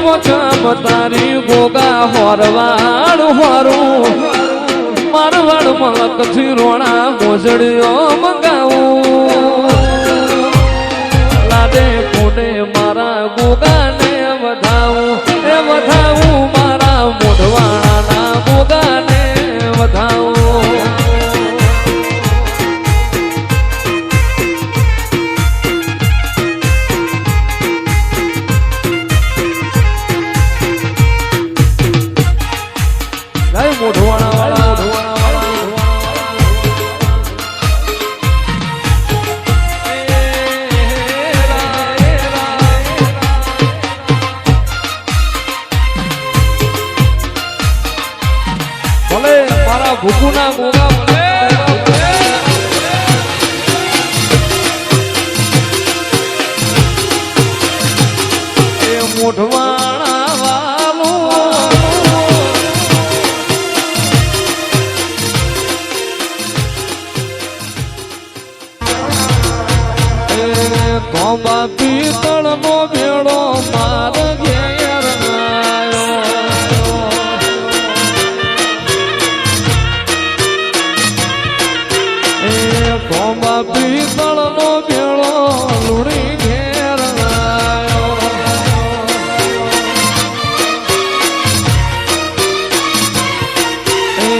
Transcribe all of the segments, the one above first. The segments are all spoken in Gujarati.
મોછમ તારી ગોગા હોરવાડ હોરું મારવાડ મલક થી રોણા મોજડીઓ મંગાવું લાડે કોને મારા ગોગાને વધાવું એ વધાવું મારા મોઢવાળાના ગોગાને વધાવું ભૂખુના ગોગા ભલે એ મોઢવાણા વાલો એ ગોબા પિત્તળ નો ભેળો માર ઘેર ગોબા પિત્તળ નો ભેળો લુણી ઘેર આવ્યો એ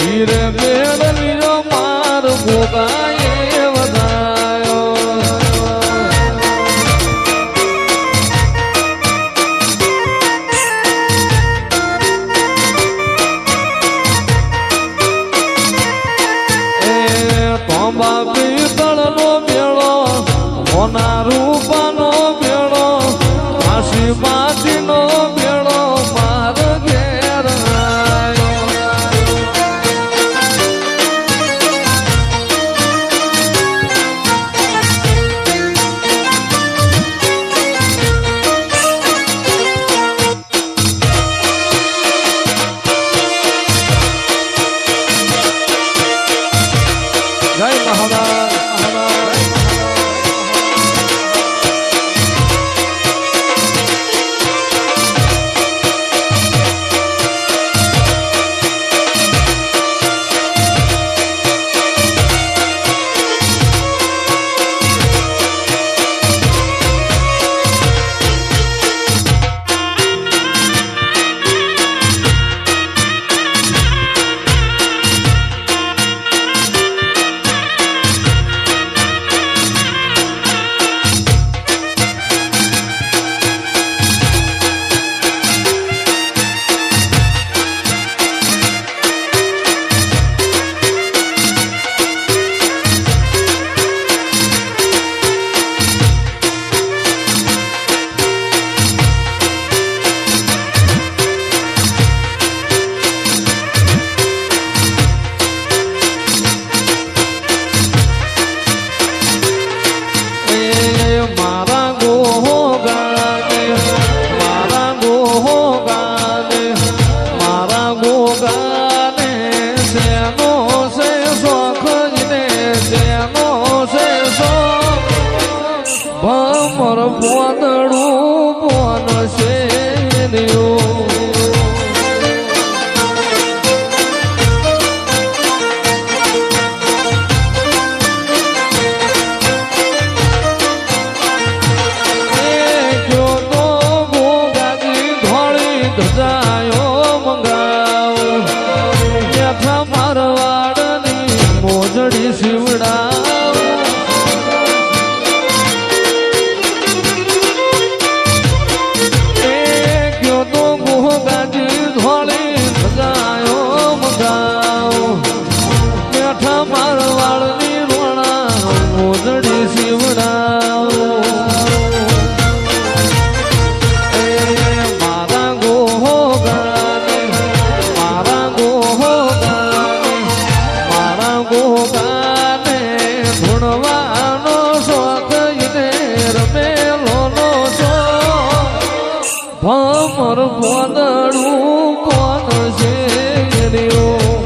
હીરે મેળ લીધો માર ગોગાએ વધાયો ગોબા પિત્તળ નો ભેળો મોના રૂપાનો ભેળો કાશી માટી નો ભેળો માર ઘેર આવ્યો જય મહારાજ ભમર પોદડું પોન શેર્યું મોજડી શિવડા ભમર પોદડું પોન શેર્યું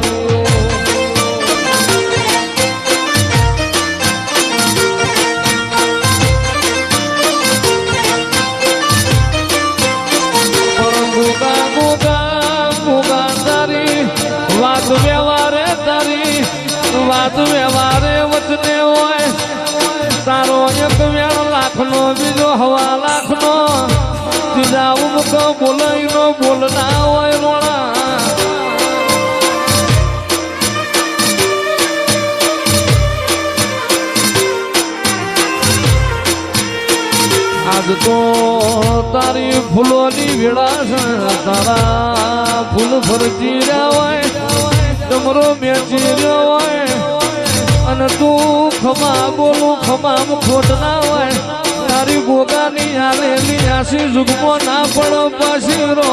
કે બોલાય નો બોલના હોય રોણા આજ તો તારી ફૂલોની વેળા છે તારા ફૂલ ફરતી રહ્યા હોય તમારો મેચી રહ્યો હોય અને તું ખમા બોલું ખમામ ખોટ ના હોય તારી ગોગાની આલેલી આસી જુગમો ના પણ પાછી રો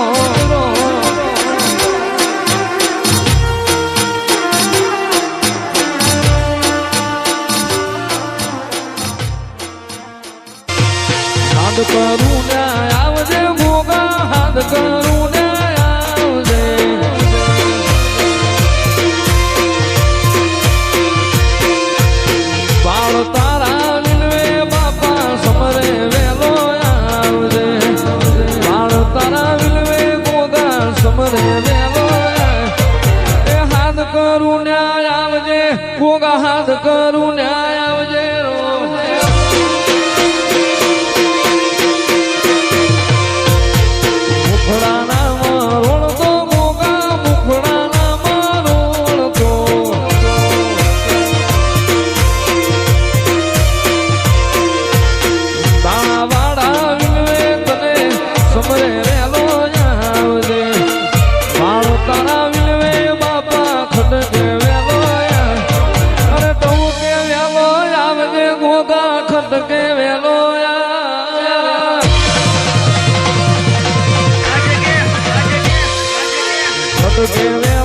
હાથ કરું ને આવજે ગોગા હાથ કરું ને આવજે બાળ તારા વિલવે બાપા સમરે વેલો આવજે બાળ તારા વિલવે ગોગા સમરે વેલો એ હાથ કરું ને આવજે ગોગા હાથ કરું ને આવજે give it